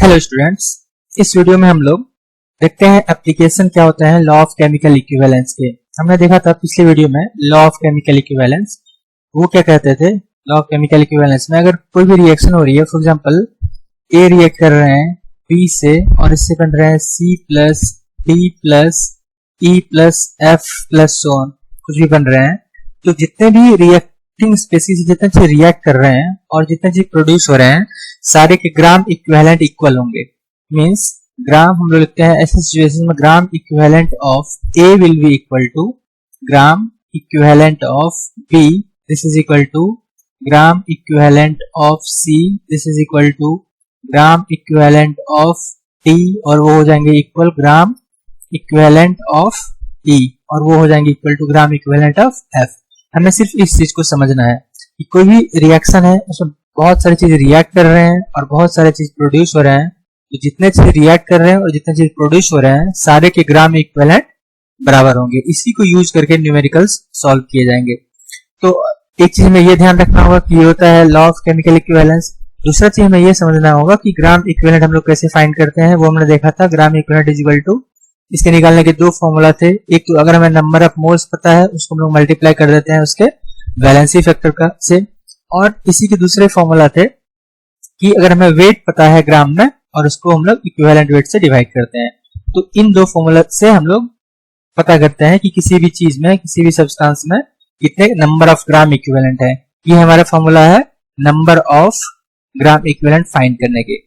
Hello students, इस video में हम लोग देखते हैं एप्लीकेशन क्या होता है लॉ ऑफ केमिकल इक्विवेलेंस के। हमने देखा था पिछले वीडियो में लॉ ऑफ केमिकल इक्विवेलेंस। वो क्या कहते थे? लॉ ऑफ केमिकल इक्विवेलेंस में अगर कोई भी रिएक्शन हो रही है, फॉर एग्जांपल ए रिएक्ट कर रहे हैं बी से और इससे बन रहे हैं C plus D plus E plus F plus so on, कुछ भी बन रहे हैं, तो जितने भी रिएक्टिंग स्पेसीज जितने चीज रिएक्ट कर रहे हैं और जितने चीज प्रोड्यूस हो रहे हैं सारे के ग्राम इक्विवेलेंट इक्वल होंगे। मींस ग्राम हम लोग लिखते हैं ऐसे सिचुएशन में gram equivalent of A will be equal to gram equivalent of B, this is equal to gram equivalent of C, this is equal to gram equivalent of D, और वो हो जाएंगे equal gram equivalent of E, और वो हो जाएंगे equal to gram equivalent of F. हमें सिर्फ इस चीज को समझना है कि कोई भी रिएक्शन है उसमें बहुत सारी चीज रिएक्ट कर रहे हैं और बहुत सारे चीज प्रोड्यूस हो रहे हैं, तो जितने चीज रिएक्ट कर रहे हैं और जितने चीज प्रोड्यूस हो रहे हैं सारे के ग्राम इक्विवेलेंट बराबर होंगे। इसी को यूज करके न्यूमेरिकल्स सॉल्व किए जाएंगे। तो एक चीज में ये ध्यान रखना होगा कि ये होता है लॉ ऑफ केमिकल इक्विवेलेंस। दूसरा चीज हमें ये समझना होगा कि ग्राम इक्विवेलेंट हम लोग कैसे फाइंड करते हैं, वो हमने देखा था। Gram equivalent is equal to, इसके निकालने के दो फॉर्मूला थे। एक तो अगर हमें नंबर ऑफ मोल्स पता है उसको हम लोग मल्टीप्लाई कर देते हैं उसके वैलेंसी फैक्टर का से, और इसी के दूसरे फॉर्मूला थे कि अगर हमें वेट पता है ग्राम में और उसको हम लोग इक्विवेलेंट वेट से डिवाइड करते हैं। तो इन दो फॉर्मूला से हम लोग पता करते हैं कि किसी भी चीज में किसी भी सब्सटेंस में कितने नंबर ऑफ ग्राम इक्विवेलेंट है। ये हमारा फॉर्मूला है number of gram equivalent find करने के।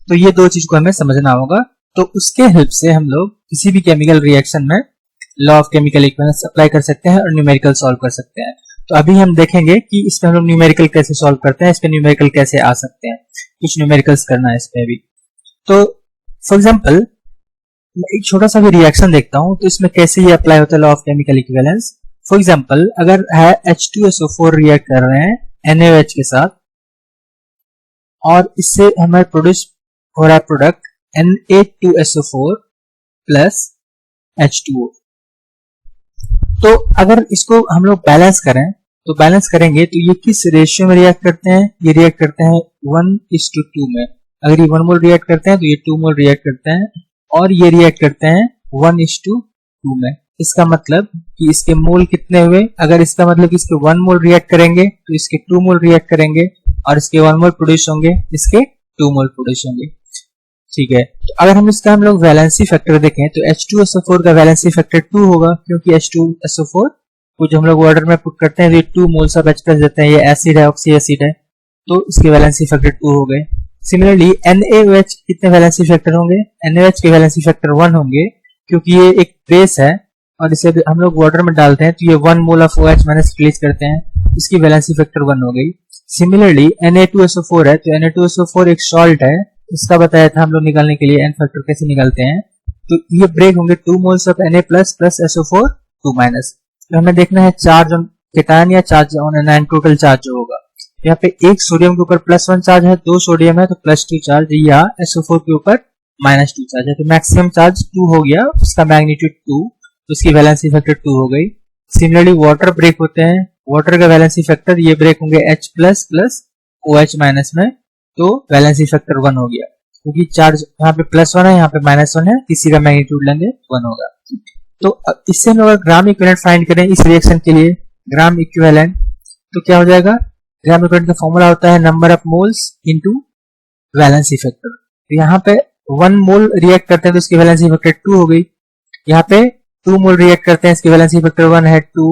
तो ये दो चीज को हमें समझना होगा। तो उसके हेल्प से हम लोग किसी भी केमिकल रिएक्शन में law of chemical equivalence apply कर सकते हैं और न्यूमेरिकल सॉल्व कर सकते हैं। तो अभी हम देखेंगे कि इसमें हम लोग न्यूमेरिकल कैसे सॉल्व करते हैं, इस पे न्यूमेरिकल कैसे आ सकते हैं, कुछ न्यूमेरिकल्स करना है इसमें भी। तो फॉर एग्जांपल एक छोटा सा भी रिएक्शन देखता हूं तो इसमें कैसे ये अप्लाई होता है law of chemical equivalence. For example अगर है H2SO4 रिएक्ट कर रहे हैं NaOH के साथ और इससे हमारे प्रोड्यूस हो रहा है प्रोडक्ट Na2SO4 प्लस H2O। तो अगर इसको हम लोग बैलेंस करें तो बैलेंस करेंगे तो ये किस रेशियो में रिएक्ट करते हैं? ये रिएक्ट करते हैं 1:2 में। अगर ये 1 मोल रिएक्ट करते हैं तो ये 2 मोल रिएक्ट करते हैं, और ये रिएक्ट करते हैं 1:2 में। इसका मतलब कि इसके मोल कितने हुए? अगर इसका मतलब कि इसके 1 मोल रिएक्ट करेंगे तो इसके 2 मोल रिएक्ट करेंगे, और इसके 1 मोल प्रोड्यूस होंगे, इसके 2 मोल प्रोड्यूस होंगे। ठीक है, तो अगर हम लोग वैलेंसी फैक्टर देखें तो H2SO4 का वैलेंसी फैक्टर 2 होगा, क्योंकि H2SO4 को जो हम लोग ऑर्डर में पुट करते हैं तो ये 2 मोल्स ऑफ H+ देते हैं, ये एसिड है, ऑक्सी एसिड है, तो इसके वैलेंसी फैक्टर 2 हो गए। सिमिलरली NaOH कितने वैलेंसी फैक्टर होंगे? NaOH के वैलेंसी फैक्टर 1 होंगे, क्योंकि ये एक बेस है और इसे हम लोग वाटर में डालते हैं तो ये 1 mole of OH minus release करते हैं, इसकी वैलेंसी फैक्टर 1 हो गई। सिमिलरली Na2SO4 है तो Na2SO4 एक सॉल्ट है, इसका बताया था हम लोग निकालने के लिए एन फैक्टर कैसे निकालते हैं। तो ये ब्रेक होंगे 2 moles of Na plus plus SO4 2 minus. तो हमें देखना है चार्ज ऑन केटायन या charge on anion, total charge जो होगा। यहाँ पे एक सोडियम के ऊपर +1 चार्ज है, 2 सोडियम है तो +2 चार्ज, या SO4 के ऊपर -2 चार्ज है, तो मैक्सिमम चार्ज 2 हो गया, उसका मैग्नीट्यूड 2, तो इसकी वैलेंसी फैक्टर 2 हो गई। सिमिलरली वाटर ब्रेक होते हैं, वाटर का वैलेंसी फैक्टर ये ब्रेक होंगे H plus plus OH minus में, तो वैलेंसी फैक्टर 1 हो गया, क्योंकि चार्ज यहाँ पे +1 है, यहाँ पे -1 है, किसी का मैग्नीट्यूड लेंगे 1 होगा। तो इससे हम लोग ग्राम इक्विवेलेंट फाइंड करें इस रिएक्शन के लिए ग्राम इक्विवेलेंट, तो क्या हो जाएगा? ग्राम इक्विवेलेंट का फॉर्मूला होता है number of moles into valency factor. तो यहाँ पे 1 मोल रिएक्ट करते हैं तो इसकी वैलेंसी फैक्टर 2 हो गई, यहाँ पे 2 मोल रिएक्ट करते हैं इसकी वैलेंसी फैक्टर 1 है 2,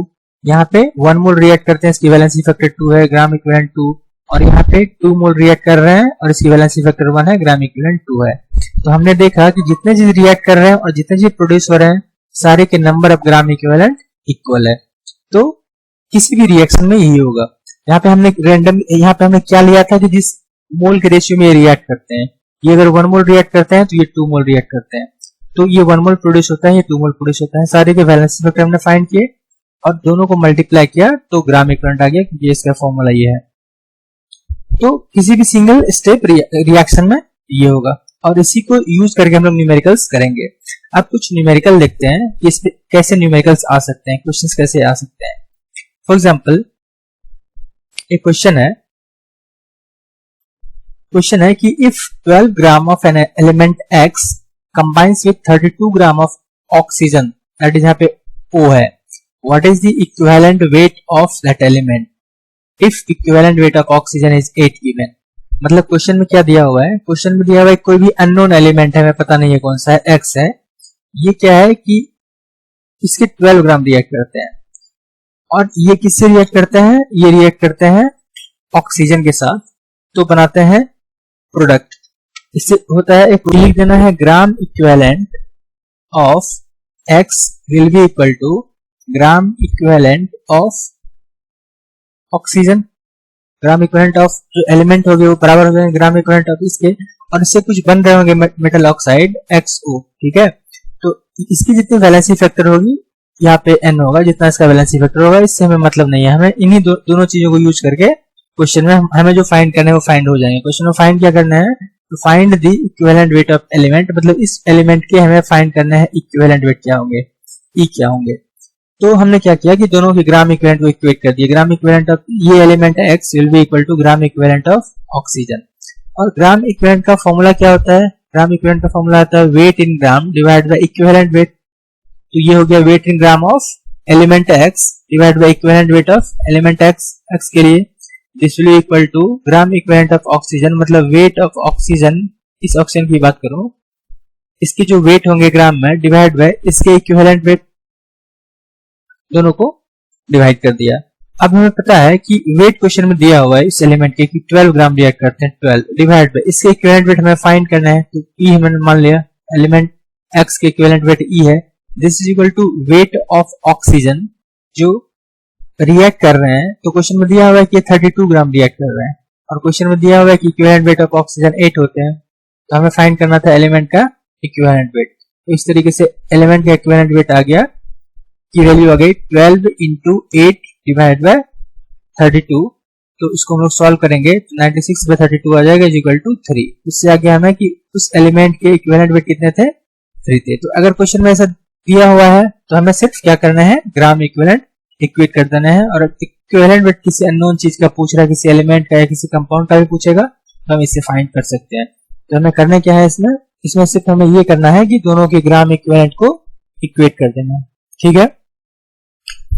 यहाँ पे 1 मोल रिएक्ट करते हैं इसकी वैलेंसी फैक्टर 2 है, ग्राम इक्विवेलेंट 2, और यहाँ पे 2 मोल रिएक्ट कर रहे हैं और इसकी वैलेंसी फैक्टर 1 है, ग्राम इक्विवेलेंट 2 है। तो हमने देखा कि जितने चीज रिएक्ट कर रहे हैं और जितने चीज प्रोड्यूस हो रहे हैं सारे के number of gram equivalent equal है। तो किसी भी रिएक्शन में यही होगा। यहाँ पे हमने क्या लिया था कि जिस मोल के रेशियो में ये रिएक्ट करते हैं, ये अगर 1 मोल रिएक्ट करते हैं तो ये 2 मोल रिएक्ट करते हैं, तो ये 1 मोल प्रोड्यूस होता है, ये 2 मोल प्रोड्यूस होता है। सारे के वैलेंसी फैक्टर हमने फाइंड किए और दोनों को मल्टीप्लाई किया तो ग्राम इक्विवेलेंट आ गया, क्योंकि इसका फॉर्मूला ये है। तो किसी भी सिंगल स्टेप रिएक्शन में ये होगा, और इसी को यूज करके हम लोग न्यूमेरिकल्स करेंगे। अब कुछ न्यूमेरिकल देखते हैं कि इस पे कैसे न्यूमेरिकल्स आ सकते हैं, क्वेश्चंस कैसे आ सकते हैं। फॉर एग्जांपल एक क्वेश्चन है क्वेश्चन है कि if 12 gram of an element X combines with 32 gram of oxygen, that is यहाँ पे O है, what is the equivalent weight of that element if equivalent weight of oxygen is 8 given. मतलब question में क्या दिया हुआ है, क्वेश्चन में दिया हुआ है कोई भी अननोन एलिमेंट है, हमें पता नहीं है कौन सा है, X है, ये क्या है कि इसके 12 ग्राम रिएक्ट करते हैं, और ये किससे रिएक्ट करते हैं, ये रिएक्ट करते हैं ऑक्सीजन के साथ, तो बनाते हैं प्रोडक्ट। इससे होता है, एक लिख देना है gram equivalent of X will be equal to gram equivalent of oxygen. Gram equivalent of जो एलिमेंट हो गए वो बराबर हो जाएंगे ग्राम इक्विवेलेंट ऑफ इसके, और इससे कुछ बन रहे होंगे मेटल ऑक्साइड XO, ठीक है। तो इसकी जितनी वैलेंसी फैक्टर होगी यहाँ पे N होगा, जितना इसका वैलेंसी फैक्टर होगा, इससे हमें मतलब नहीं है, हमें इन्हीं दोनों चीजों को यूज करके क्वेश्चन में हमें जो फाइंड करना है वो फाइंड हो जाएंगे। क्वेश्चन में फाइंड क्या करना है, तो find the equivalent weight of element, मतलब इस एलिमेंट के हमें फाइंड करना है इक्विवेलेंट वेट क्या होंगे, E क्या होंगे। तो हमने क्या किया कि दोनों के ग्राम इक्विवेलेंट को इक्वेट कर दिया, ग्राम इक्विवेलेंट ऑफ ये element X will be equal to gram equivalent of oxygen. और ग्राम इक्विवेलेंट का फॉर्मूला क्या होता है, ग्राम इक्विवेलेंट का फॉर्मूला आता है weight in gram divide by equivalent weight. तो ये हो गया weight in gram of element X divide by equivalent weight of element X के लिए this will be equal to gram equivalent of oxygen, मतलब वेट ऑफ ऑक्सीजन, इस oxygen की बात करूं, इसके जो वेट होंगे ग्राम में डिवाइड बाय इसके इक्विवेलेंट वेट, दोनों को डिवाइड कर दिया। अब हमें पता है कि वेट क्वेश्चन में दिया हुआ है इस एलिमेंट के कि 12 ग्राम रिएक्ट करते हैं, 12 डिवाइड बाय इसके इक्विवेलेंट वेट हमें फाइंड करना है, तो E हमने मान लिया एलिमेंट X के इक्विवेलेंट वेट E है, this is equal to weight of oxygen जो रिएक्ट कर रहे हैं। तो क्वेश्चन में दिया हुआ है कि 32 ग्राम रिएक्ट कर रहे हैं, और क्वेश्चन में दिया हुआ है कि इक्विवेलेंट वेट ऑफ ऑक्सीजन 8 होते हैं, तो हमें फाइंड करना था एलिमेंट का इक्विवेलेंट वेट। तो इस तरीके से एलिमेंट का इक्विवेलेंट वेट आ गया, की वैल्यू आ गई 12 इंटू 8 डिवाइड बाय 32। तो इसको हम लोग सॉल्व करेंगे तो 96 बाय 32 आ जाएगा इक्वल टू 3। इससे आगे हमें कि उस एलिमेंट के इक्विवेलेंट वेट कितने थे, 3 थे। तो अगर क्वेश्चन में ऐसा दिया हुआ है तो हमें सिर्फ क्या करना है, ग्राम इक्विवेलेंट इक्वेट कर देना है। और इक्विवेलेंट वेट किसी अननोन चीज का पूछ रहा है, किसी एलिमेंट का या किसी कंपाउंड का भी पूछेगा तो हम इसे फाइंड कर सकते हैं। तो हमें करना क्या है इसमें सिर्फ हमें ये करना है कि दोनों के ग्राम इक्विवेलेंट को इक्वेट कर देना है, ठीक है।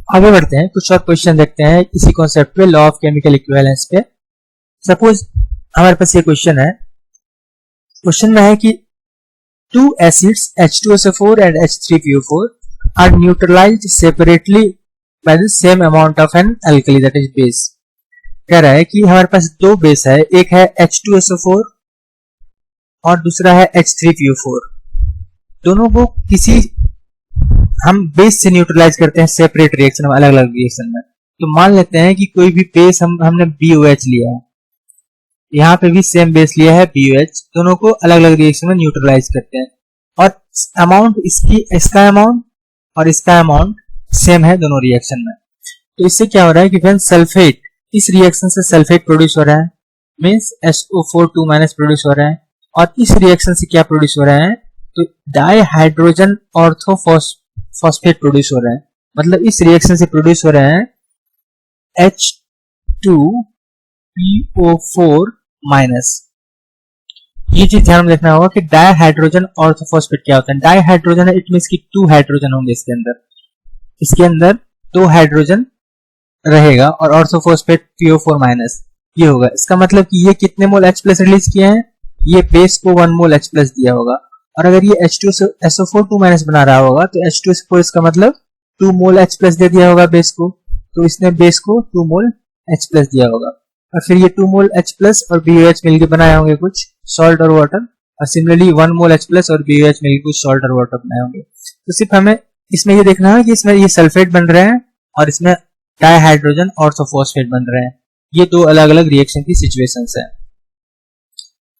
आगे बढ़ते हैं, कुछ और क्वेश्चन देखते हैं इसी कॉन्सेप्ट पे, लॉ ऑफ केमिकल इक्विवेलेंस पे। सपोज हमारे पास ये क्वेश्चन है, क्वेश्चन में है कि two acids H2SO4 and H3PO4 are neutralized separately by the same amount of an alkali, that is base। कह रहा है कि हमारे पास दो बेस है, एक है H2SO4 और दूसरा है H3PO4। दोनों को किसी हम बेस से न्यूट्रलाइज करते हैं सेपरेट रिएक्शन में, अलग अलग रिएक्शन में। तो मान लेते हैं कि कोई भी बेस हमने BOH लिया है, यहाँ पे भी सेम बेस लिया है BOH, दोनों को अलग अलग रिएक्शन में न्यूट्रलाइज करते हैं, और अमाउंट इसका अमाउंट और इसका अमाउंट सेम है दोनों रिएक्शन में। तो इससे क्या हो रहा है कि व्हेन सल्फेट, इस रिएक्शन से सल्फेट प्रोड्यूस हो रहा है, मींस SO4 प्रोड्यूस हो रहा है, और इस रिएक्शन से क्या प्रोड्यूस हो रहा है, तो डाइहाइड्रोजन ऑर्थोफॉस्फेट प्रोड्यूस हो रहा है। मतलब इस रिएक्शन से प्रोड्यूस हो रहे हैं H2PO4-। ये चीज ध्यान में देखना होगा कि डाइहाइड्रोजन ऑर्थोफॉस्फेट क्या होता है। डाइहाइड्रोजन है, इट मींस कि 2 हाइड्रोजन होंगे इसके अंदर 2 हाइड्रोजन रहेगा, और ऑर्थोफॉस्फेट PO4- ये होगा। इसका मतलब कि ये कितने मोल H+ रिलीज किए हैं, ये बेस को 1 मोल H+ दिया होगा। और अगर ये H2SO4 बना रहा होगा तो H2SO4 इसका मतलब 2 मोल H+ दे दिया होगा बेस को, तो इसने बेस को 2 मोल H+ दिया होगा। और फिर ये 2 मोल H+ और BOH मिलकर बनाए होंगे कुछ सॉल्ट और वाटर, और सिमिलरली 1 मोल H+ और BOH मिलकर कुछ सॉल्ट और वाटर बनाए होंगे। तो सिर्फ हमें इसमें ये देखना है कि इसमें ये सल्फेट बन रहे हैं और इसमें डाइहाइड्रोजन ऑर्थोफॉस्फेट बन रहे हैं। ये दो अलग अलग रिएक्शन की सिचुएशंस है।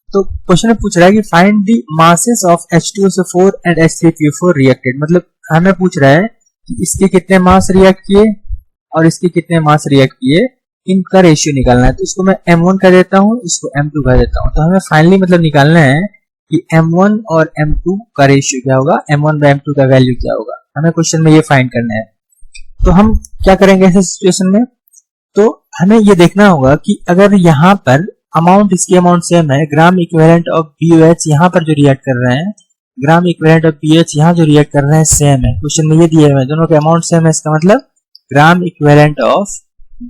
तो क्वेश्चन में पूछ रहा है कि find the masses of H2SO4 and H3PO4 reacted. मतलब हमें पूछ रहा है कि इसके कितने मास रिएक्ट किए और इसके कितने मास रिएक्ट किए, इनका रेशियो निकालना है। तो इसको मैं M1 कर देता हूँ, इसको M2 कर देता हूँ। तो हमें फाइनली मतलब निकालना है कि M1 और M2 का रेशियो क्या होगा, M1 बाय M2 का वैल्यू क्या होगा। हमें क्वेश्चन में ये फाइंड करना है। तो हम क्या करेंगे ऐसे सिचुएशन में, तो हमें ये देखना होगा कि अगर यहाँ पर अमाउंट, इसकी अमाउंट सेम है, ग्राम इक्विवेलेंट ऑफ BOH यहाँ पर जो रिएक्ट कर रहे हैं, ग्राम इक्विवेलेंट ऑफ BH यहाँ जो रिएक्ट कर रहे हैं सेम है। क्वेश्चन में ये दिए हुए हैं, दोनों के अमाउंट सेम है, इसका मतलब gram equivalent of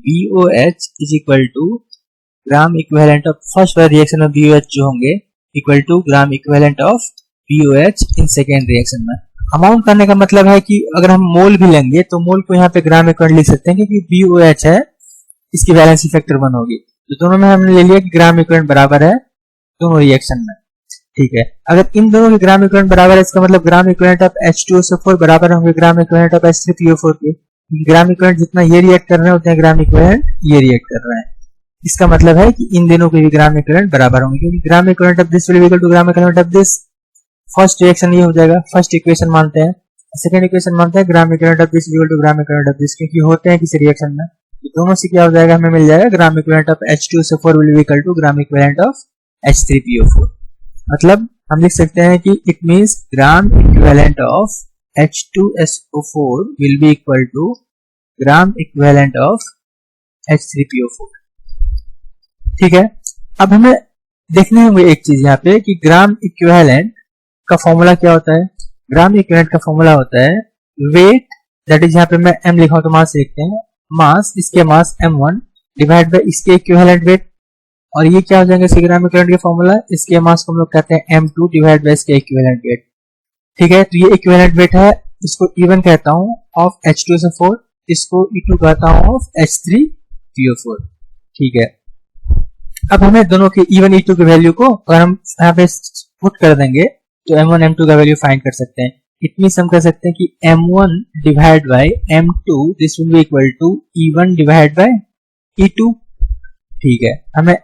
BOH is equal to gram equivalent of first वाले रिएक्शन में BOH जो होंगे equal to gram equivalent of BOH in second reaction में। अमाउंट करने का मतलब है कि अगर हम मोल भी लेंगे तो मोल को यहाँ पे ग्राम इक्विवेलेंट लिख सकते हैं, क्योंकि BOH है, इसकी वैलेंसी फैक्टर 1 होगी। तो दोनों में हमने ले लिया कि ग्राम इक्विवेलेंट बराबर है दोनों रिएक्शन में, ठीक है। अगर इन दोनों के ग्राम इक्विवेलेंट बराबर है, इसका मतलब ग्राम इक्विवेलेंट ऑफ H2SO4 बराबर होंगे ग्राम इक्विवेलेंट ऑफ H3PO4 के। ग्राम इक्विवेलेंट जितना ये रिएक्ट कर रहे हैं उतने ग्राम इक्विवेलेंट ये रिएक्ट कर रहे हैं। इसका मतलब है कि इन दोनों के भी ग्राम इक्विवेलेंट बराबर होंगे, क्योंकि gram equivalent of this will be equal to gram equivalent of this. First reaction ये हो जाएगा, फर्स्ट इक्वेशन मानते हैं। सेकंड इक्वेशन मानते हैं gram equivalent of this equal to gram equivalent of this, क्योंकि होते हैं किसी रिएक्शन में। तो दोनों से क्या हो जाएगा, हमें मिल जाएगा gram equivalent of H2SO4 will be equal to gram equivalent of H3PO4। मतलब हम लिख सकते हैं कि it means gram equivalent of H2SO4 will be equal to gram equivalent of H3PO4, ठीक है। अब हमें देखने होंगे एक चीज यहाँ पे कि ग्राम इक्विवेलेंट का फॉर्मूला क्या होता है। ग्राम इक्विवेलेंट का फॉर्मूला होता है वेट, दैट इज यहाँ पे मैं m लिखा हूं तो मास लिखते हैं, मास, इसके मास m1 डिवाइड बाय इसके इक्विवेलेंट वेट, और ये क्या हो जाएगा इसके ग्राम इक्विवेलेंट का फॉर्मूला, इसके मास को हम लोग कहते हैं m2 डिवाइड बाय इसके इक्विवेलेंट वेट, ठीक है। तो ये इक्विवेलेंट वेट है, इसको E1 कहता हूं ऑफ H2SO4, इसको E2 कहता हूं ऑफ H3PO4, ठीक है। अब हमें दोनों के E1 E2 की वैल्यू को अगर हम यहाँ पे पुट कर देंगे तो M1 M2 का वैल्यू फाइंड कर सकते हैं। इट मींस हम कह सकते हैं कि M1 divide by M2 this will be equal to E1 divide by E2, ठीक है। हमें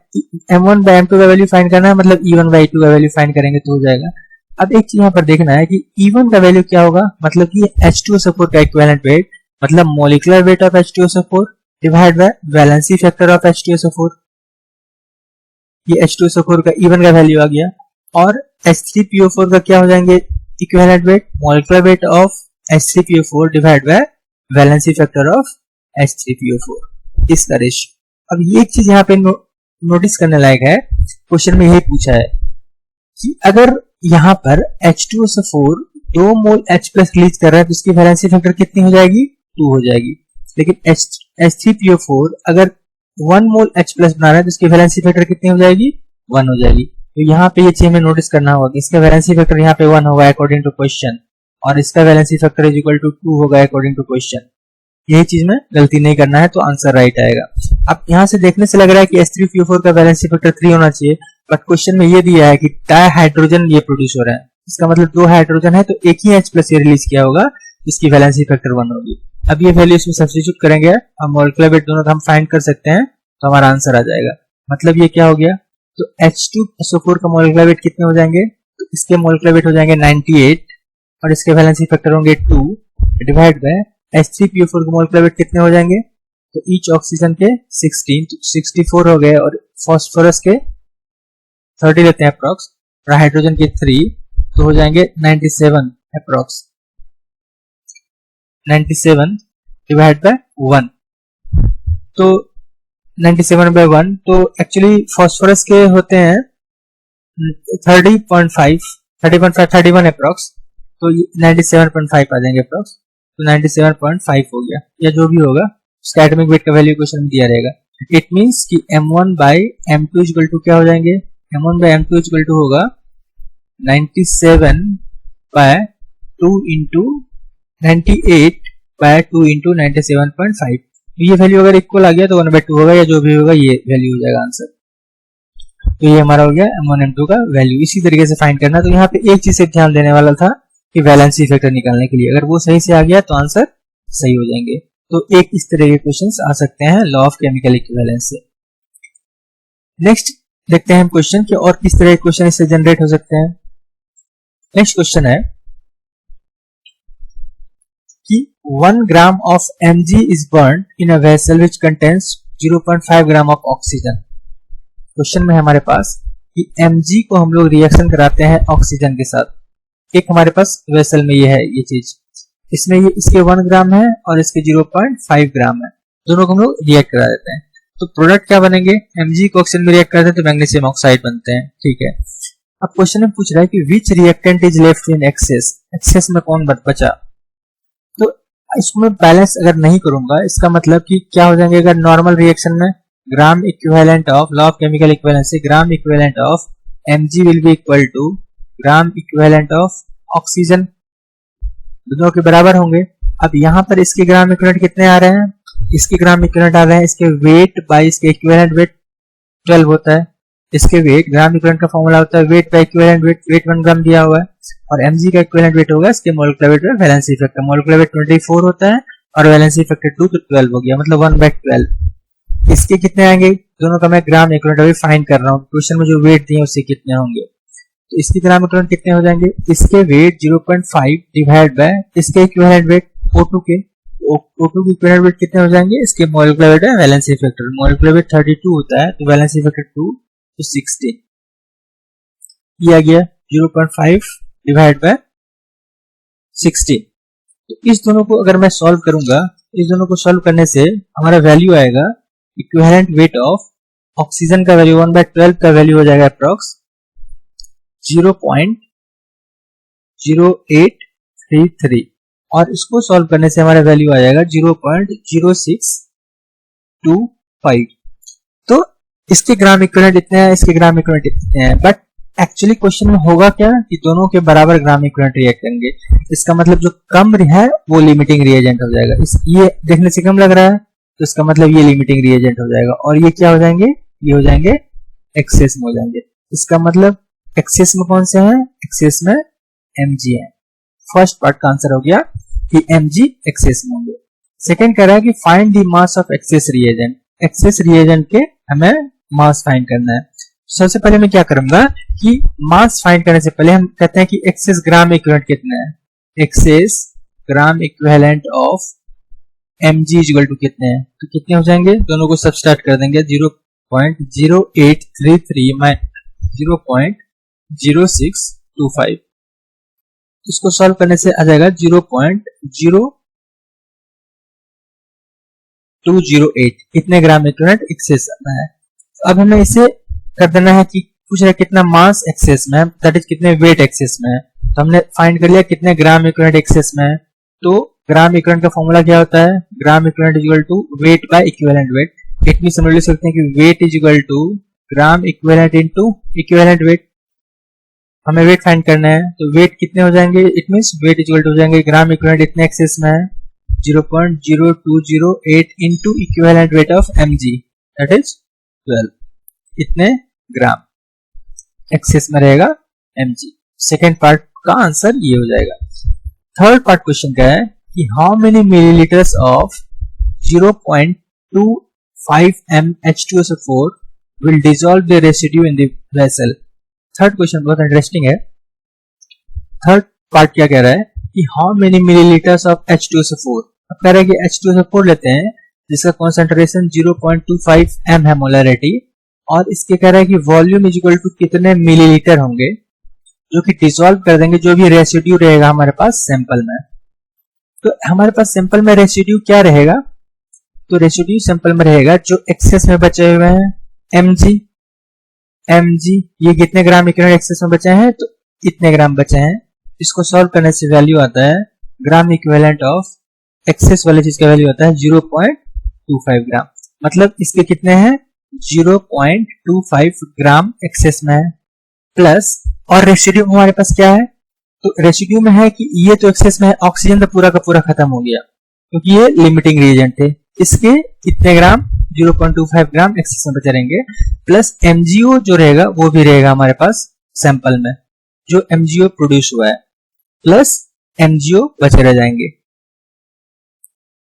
M1 बाय M2 का वैल्यू फाइंड करना है, मतलब E1 बाय E2 का वैल्यू फाइंड करेंगे तो हो जाएगा। अब एक चीज यहाँ पर देखना है कि E1 का वैल्यू क्या होगा, मतलब कि H2SO4 का इक्विवेलेंट वेट, मतलब molecular weight of H2SO4 divide by valency factor of H2SO4, ये H2SO4 का E1 का वैल्यू आ गया। और H3PO4 का क्या हो जाएंगे equivalent weight, molecular weight of H3PO4 divide by valency factor of H3PO4, इसका रेशियो। अब ये एक चीज यहाँ पे नोटिस करने लायक है, क्वेश्चन में यही पूछा है कि अगर यहाँ पर H2SO4 2 मोल H प्लस रिलीज कर रहा है तो उसकी वैलेंसी फैक्टर कितनी हो जाएगी, 2 हो जाएगी। लेकिन H3PO4 अगर 1 मोल H प्लस बना रहा है तो इसकी वैलेंसी फैक्टर कितनी हो जाएगी, 1 हो जाएगी। तो यहाँ पे ये चीज हमें नोटिस करना होगा कि इसका वैलेंसी फैक्टर यहाँ पे 1 होगा अकॉर्डिंग टू क्वेश्चन, और इसका valency factor is equal to 2 होगा अकॉर्डिंग टू क्वेश्चन। यही चीज में गलती नहीं करना है तो आंसर राइट आएगा। अब यहाँ से देखने से लग रहा है कि H3PO4 का वैलेंसी फैक्टर 3 होना चाहिए, बट क्वेश्चन में ये दिया है कि डाई हाइड्रोजन ये प्रोड्यूस हो रहा है, इसका मतलब 2 हाइड्रोजन है तो एक ही H प्लस ये रिलीज किया होगा, इसकी वैलेंसी फैक्टर 1 होगी। अब ये वैल्यू इसमें सब्स्टिट्यूट करेंगे, हम मॉलिक्यूलर वेट दोनों हम फाइंड कर सकते हैं तो हमारा आंसर आ जाएगा। मतलब ये क्या हो गया, तो H2SO4 का मॉलिक्यूलर वेट कितने हो जाएंगे, तो इसके मॉलिक्यूलर वेट हो जाएंगे 98 और इसके वैलेंसी फैक्टर होंगे 2 डिवाइड बाय H3PO4 के मॉलिक्यूलर वेट कितने हो जाएंगे, तो ईच ऑक्सीजन के 16 तो 64 हो गए, और फास्फोरस के 30 लेते हैं अप्रॉक्स, और हाइड्रोजन के 3 तो हो जाएंगे 97 अप्रॉक्स, 97 डिवाइड बाय 1, तो 97 बाय 1, तो एक्चुअली फास्फोरस के होते हैं 31 अप्रॉक्स, तो 97.5 आ जाएंगे अप्रॉक्स, तो 97.5 हो गया, या जो भी होगा उसका एटॉमिक वेट का वैल्यू क्वेश्चन में दिया रहेगा। इट मींस कि M1 bye M2 equal to क्या हो जाएंगे, M1 bye M2 equal to होगा 97 बाय 2 इंटू 98 बाय 2 इंटू 97.5, ये वैल्यू अगर इक्वल आ गया तो 1/2 होगा, या जो भी होगा ये वैल्यू हो जाएगा आंसर। तो ये हमारा हो गया M1 M2 का वैल्यू। इसी तरीके से फाइंड करना, तो यहाँ पे एक चीज से ध्यान देने वाला था कि वैलेंसी फैक्टर निकालने के लिए अगर वो सही से आ गया तो आंसर सही हो जाएंगे। तो एक इस तरह के क्वेश्चंस आ सकते हैं लॉ ऑफ केमिकल इक्विवेलेंस से। नेक्स्ट देखते हैं हम क्वेश्चन कि और किस तरह के क्वेश्चन इससे जनरेट हो सकते हैं। नेक्स्ट क्वेश्चन है कि 1 gram of Mg is burned in a vessel which contains 0.5 gram of oxygen. Question में हमारे पास कि Mg को हम लोग रिएक्शन कराते हैं ऑक्सीजन के साथ, एक हमारे पास वेसल में ये है ये चीज, इसमें ये इसके 1 ग्राम है और इसके 0.5 ग्राम है, दोनों को हम लोग रिएक्ट करा देते हैं। तो प्रोडक्ट क्या बनेंगे, Mg को ऑक्सीजन में रिएक्ट करते हैं तो मैग्नीशियम ऑक्साइड बनते हैं। ठीक है, अब क्वेश्चन में पूछ रहा है कि which reactant is left in excess, excess में कौन बचा। तो इसमें बैलेंस अगर नहीं करूंगा इसका मतलब कि क्या हो जाएंगे, अगर नॉर्मल रिएक्शन में gram equivalent of law of chemical equivalency gram equivalent of Mg will be equal to gram equivalent of oxygen, दोनों के बराबर होंगे। अब यहाँ पर इसके ग्राम इक्विवेलेंट कितने आ रहे हैं, इसके ग्राम इक्विवेलेंट आ रहे हैं, इसके वेट बाय इसके इक्विवेलेंट वेट 12 होता है। इसके वेट ग्राम इक्विवेलेंट का फॉर्मूला होता है weight by equivalent weight, weight 1 gram दिया हुआ है, और Mg का इक्विवेलेंट वेट होगा इसके मोलेकुलर वेट और वैलेंसी इफेक्ट का। मोलेकुलर वेट 24 होता है और वैलेंसी इफेक्ट 2 तो 12 हो गया, मतलब 1/12। इसके कितने आएंगे, दोनों का मैं ग्राम इक्विवेलेंट अभी फाइंड कर रहा हूँ, क्वेश्चन में जो वेट दिए उससे कितने होंगे। तो इसके ग्राम इक्विवेलेंट कितने हो जाएंगे, इसके वेट 0.5 डिवाइड बाय इसके इक्विवेलेंट वेट O2 के, O2 के इक्विवेलेंट वेट कितने हो जाएंगे, इसके मोलेकुलर वेट है वैलेंसी फैक्टर, मोलेकुलर वेट 32 होता है तो वैलेंसी फैक्टर 2 तो 16, ये आ गया 0.5 डिवाइड बाय 16। तो इस दोनों को अगर मैं सॉल्व करूंगा, इस दोनों को सॉल्व करने से हमारा वैल्यू आएगा इक्विवेलेंट वेट ऑफ ऑक्सीजन का वैल्यू 1/12 का वैल्यू हो जाएगा अप्रॉक्स 0.0833, और इसको सॉल्व करने से हमारा वैल्यू आ जाएगा 0.0625। तो इसके ग्राम इक्विवेलेंट इतने हैं, इसके ग्राम इक्विवेलेंट इतने हैं, बट एक्चुअली क्वेश्चन में होगा क्या कि दोनों के बराबर ग्राम इक्विवेलेंट रिएक्ट करेंगे। इसका मतलब जो कम है वो लिमिटिंग रिएजेंट हो जाएगा, ये देखने से कम लग रहा है तो इसका मतलब ये लिमिटिंग रिएजेंट हो जाएगा, और ये क्या हो जाएंगे, ये हो जाएंगे एक्सेस में हो जाएंगे। इसका मतलब एक्सेस में कौन से हैं, एक्सेस में Mg है। फर्स्ट पार्ट का आंसर हो गया कि Mg एक्सेस में होंगे। सेकंड कह रहा है कि find the mass of access reagent, access reagent के हमें मास फाइंड करना है। सबसे पहले मैं क्या करूंगा कि मास फाइंड करने से पहले हम कहते हैं कि एक्सेस ग्राम इक्विवेलेंट कितना है, excess gram equivalent of Mg equal to कितने हैं, तो कितने हो जाएंगे, दोनों को सबट्रैक्ट कर देंगे 0.0833 0.0625, इसको सॉल्व करने से आ जाएगा 0.0208, इतने ग्राम इक्विवेलेंट एक्सेस आता है। अब हमें इसे कर देना है कि पूछ रहा है कितना मास एक्सेस में है, दैट इज कितने वेट एक्सेस में है। तो हमने फाइंड कर लिया कितने ग्राम इक्विवेलेंट एक्सेस में है, तो ग्राम इक्विवेलेंट का फॉर्मूला क्या होता है, gram equivalent equal to weight by equivalent weight. It means हम लिख सकते हैं कि weight is equal to gram equivalent into equivalent weight. हमें वेट फाइंड करना है तो वेट कितने हो जाएंगे, it means weight is equal to हो जाएंगे ग्राम इक्विवेलेंट इतने एक्सेस में है 0.0208 into equivalent weight of Mg that is 12, इतने ग्राम एक्सेस में रहेगा Mg। सेकेंड पार्ट का आंसर ये हो जाएगा। थर्ड पार्ट क्वेश्चन क्या है कि how many millilitres of 0.25 m H2SO4 will dissolve the residue in the vessel। Third question बहुत इंटरेस्टिंग है। थर्ड पार्ट क्या कह रहा है कि how many millilitres of H2SO4, अब कह रहा है कि H2SO4 लेते हैं जिसका कॉन्सेंट्रेशन 0.25 m है मोलरिटी, और इसके कह रहा है कि वॉल्यूम इज इक्वल टू कितने मिलीलीटर होंगे जो कि डिसॉल्व कर देंगे जो भी रेसिड्यू रहेगा हमारे पास सैंपल में। तो हमारे पास सैंपल में रेसिड्यू क्या रहेगा, तो रेसिड्यू सैंपल में रहेगा जो एक्सेस में बचे हुए हैं Mg, ये कितने ग्राम इक्विवेलेंट एक्सेस में बचे हैं, तो इतने ग्राम बचे हैं। इसको सॉल्व करने से वैल्यू आता है ग्राम इक्विवेलेंट ऑफ एक्सेस वाले चीज का वैल्यू आता है 0.25 ग्राम, मतलब इसके कितने हैं 0.25 ग्राम एक्सेस में है, प्लस और रेसिड्यू हमारे पास क्या है, तो रेसिड्यू में है कि ये तो एक्सेस में है, ऑक्सीजन तो पूरा का पूरा खत्म हो गया क्योंकि ये लिमिटिंग रिएजेंट थे, इसके कितने ग्राम 0.25 ग्राम एक्सेस में बचे रहेंगे, प्लस MgO जो रहेगा वो भी रहेगा हमारे पास सैंपल में जो MgO प्रोड्यूस हुआ है, प्लस MgO बचे रह जाएंगे।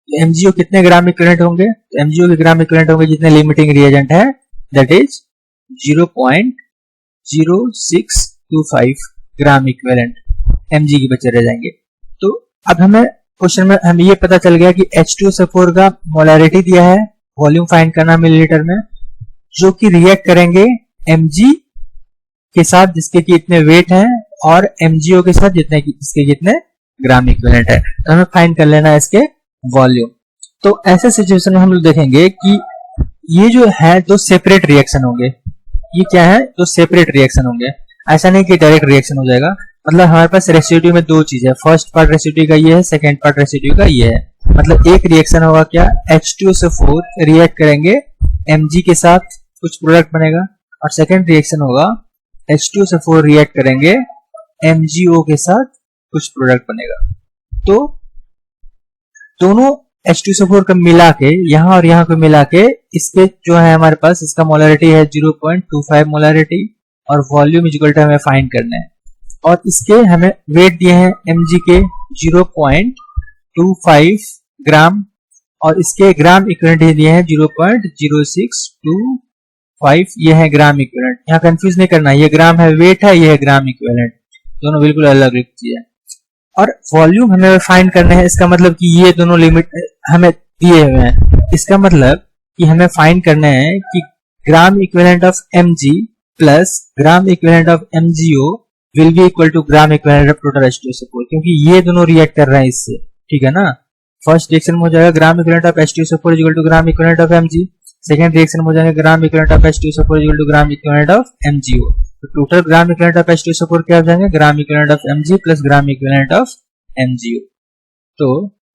MgO कितने ग्राम इक्विवेलेंट होंगे, तो MgO के ग्राम इक्विवेलेंट होंगे जितने लिमिटिंग रिएजेंट है that is 0.0625 gram equivalent Mg के बचे रह जाएंगे। तो अब हमें क्वेश्चन में हमें ये पता चल गया कि H2SO4 का मोलरिटी दिया है, वॉल्यूम फाइंड करना मिलीलीटर में, जो कि रिएक्ट करेंगे Mg के साथ जिसके कि इतने वेट हैं और MgO के साथ जितने इसके कितने ग्राम इक्विवेलेंट है। तो हमें फाइंड कर लेना है इसके वॉल्यूम। तो ऐसे सिचुएशन में हम लोग देखेंगे कि ये जो है दो सेपरेट रिएक्शन होंगे। ये क्या है? दो सेपरेट रिएक्शन होंगे। ऐसा नहीं कि डायरेक्ट रिएक्शन हो जाएगा। मतलब हमारे पास रेसिड्यू में दो चीज है, फर्स्ट पार्ट रेसिड्यू का ये है, सेकेंड पार्ट रेसिड्यू का ये है। मतलब एक रिएक्शन होगा क्या, H2SO4 रिएक्ट करेंगे Mg के साथ, कुछ प्रोडक्ट बनेगा, और सेकेंड रिएक्शन होगा H2SO4 रिएक्ट करेंगे MgO के साथ, कुछ प्रोडक्ट बनेगा। तो दोनों H2SO4 को मिला के, यहाँ और यहाँ को मिला के, इसके जो है हमारे पास, इसका मोलरिटी है 0.25 मोलरिटी, और वॉल्यूम इक्वल टू हमें फाइंड करना है। और इसके हमें वेट दिए हैं Mg के 0.25 ग्राम, और इसके ग्राम इक्विवेलेंट दिए हैं 0.0625। ये है ग्राम इक्विवेलेंट। यहाँ कंफ्यूज नहीं करना, ये ग्राम है वेट है, ये है ग्राम इक्विवेलेंट, दोनों बिल्कुल अलग अलग चीज है। और वॉल्यूम हमें फाइंड करना है। इसका मतलब कि ये दोनों लिमिट हमें दिए हुए हैं। इसका मतलब कि हमें फाइंड करना है कि gram equivalent of Mg plus gram equivalent of MgO will be equal to gram equivalent of total H2SO4, क्योंकि ये दोनों रिएक्ट कर रहे हैं इससे, ठीक है ना। फर्स्ट रिएक्शन में हो जाएगा gram equivalent of H2SO4 equal to gram equivalent of Mg, second reaction में हो जाएगा gram equivalent of H2SO4 equal to gram equivalent of MgO। तो total gram equivalent of H2SO4 क्या हो जाएंगे, gram equivalent of Mg plus gram equivalent of MgO। तो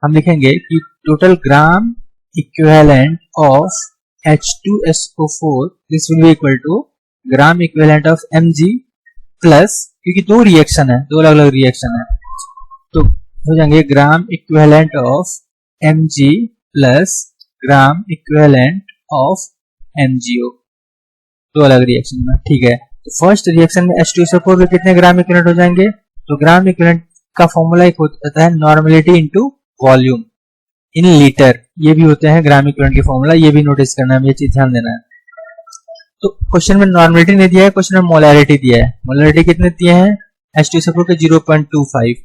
हम लिखेंगे कि total gram equivalent of H2SO4 this will be equal to gram equivalent of Mg plus, क्योंकि दो रिएक्शन है, दो अलग अलग रिएक्शन है, तो हो जाएंगे gram equivalent of Mg plus gram equivalent of MgO, दो अलग रिएक्शन में, ठीक है। तो फर्स्ट रिएक्शन में H2SO4 के कितने ग्राम इक्विवेलेंट हो जाएंगे, तो ग्राम इक्विवेलेंट का फॉर्मूला एक होता है normality into volume in litre, ये भी होते हैं ग्राम इक्विवेलेंट के फॉर्मूला, ये भी नोटिस करना है, ये चीज ध्यान देना है। तो क्वेश्चन में नॉर्मलिटी नहीं दिया है, क्वेश्चन में मोलरिटी दिया है। मोलरिटी कितने दिए हैं H2SO4 के 0.25,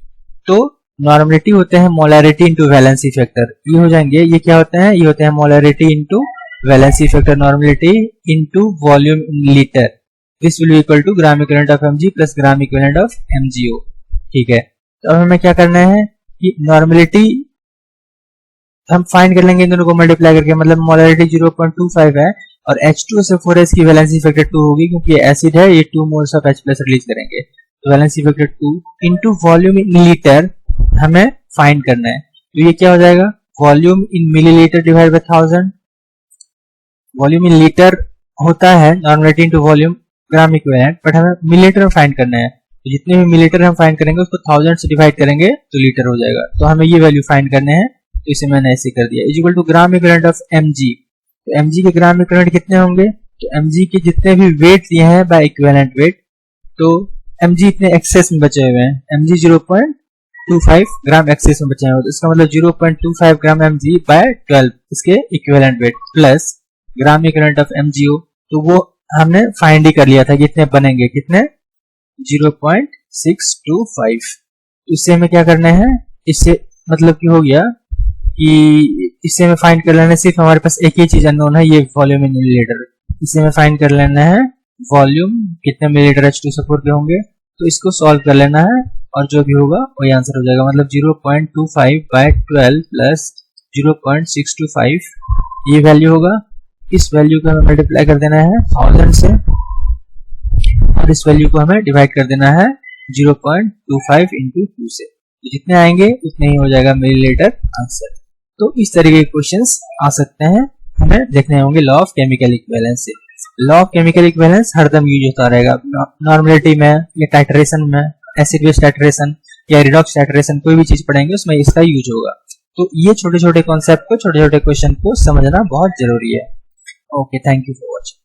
तो नॉर्मलिटी होते हैं मोलरिटी इनटू वैलेंसी फैक्टर, ये हो जाएंगे, ये क्या होते हैं, ये होते हैं molarity into valency factor, normality into volume in litre, this will be equal to gram equivalent of Mg plus gram equivalent of MgO, ठीक है। तो अब हमें क्या करना है कि नॉर्मलिटी हम फाइंड कर लेंगे इन दोनों को मल्टीप्लाई करके, मतलब मोलरिटी 0.25 है और H2SO4 की वैलेंसी फैक्टर 2 होगी, क्योंकि एसिड है, ये 2 मोल्स ऑफ H+ रिलीज करेंगे, तो valency factor 2 into volume in litre हमें फाइंड करना है। तो ये क्या हो जाएगा, volume in millilitre divide by 1000, volume in litre होता है normality into volume gram equivalent, but हमें मिलीलीटर में फाइंड करना है, तो जितने भी मिलीलीटर हम फाइंड करेंगे उसको 1000 से डिवाइड करेंगे तो लीटर हो जाएगा, तो हमें ये वैल्यू फाइंड करने हैं, तो इसे मैंने ऐसे कर दिया, is equal to gram equivalent of Mg। तो Mg के ग्राम इक्विवेलेंट कितने होंगे, तो Mg के जितने भी वेट दिए हैं बाय इक्विवेलेंट वेट, तो Mg इतने एक्सेस में बचे हुए हैं, Mg 0.25 ग्राम एक्सेस में बचे हुए हैं, तो इसका मतलब 0.25 ग्राम Mg बाय 12 इसके equivalent weight plus gram equivalent of MgO, तो वो हमने फाइंड ही कर लिया था, कितने बनेंगे, कितने 0.625। इससे हमें क्या करना है, इससे मतलब कि हो गया कि इससे हमें फाइंड कर लेना है, सिर्फ हमारे पास एक ही चीज अननोन है, ये वॉल्यूम इन मिलीलीटर, इसे हमें फाइंड कर लेना है वॉल्यूम कितने मिलीलीटर H2SO4 के होंगे, तो इसको सॉल्व कर लेना है और जो भी होगा वही आंसर हो जाएगा, मतलब 0.25 बाय 12 प्लस 0.625 ये वैल्यू होगा। इस वैल्यू को हमें मल्टीप्लाई कर देना है 1000 से और इस वैल्यू को हमें डिवाइड कर देना है 0.25 इंटू 2 से, तो जितने आएंगे उतने ही हो जाएगा मिलीलीटर आंसर। तो इस तरीके के क्वेश्चंस आ सकते हैं, हमें देखने होंगे लॉ ऑफ केमिकल इक्विवेलेंस से। लॉ ऑफ केमिकल इक्विवेलेंस हरदम यूज होता रहेगा, नॉर्मलिटी में या टाइट्रेशन में, एसिड बेस टाइट्रेशन या रिडॉक्स टाइट्रेशन, कोई भी चीज पढ़ेंगे उसमें इसका यूज होगा। तो ये छोटे छोटे कॉन्सेप्ट को, छोटे छोटे क्वेश्चन को समझना बहुत जरूरी है। Okay, thank you for watching.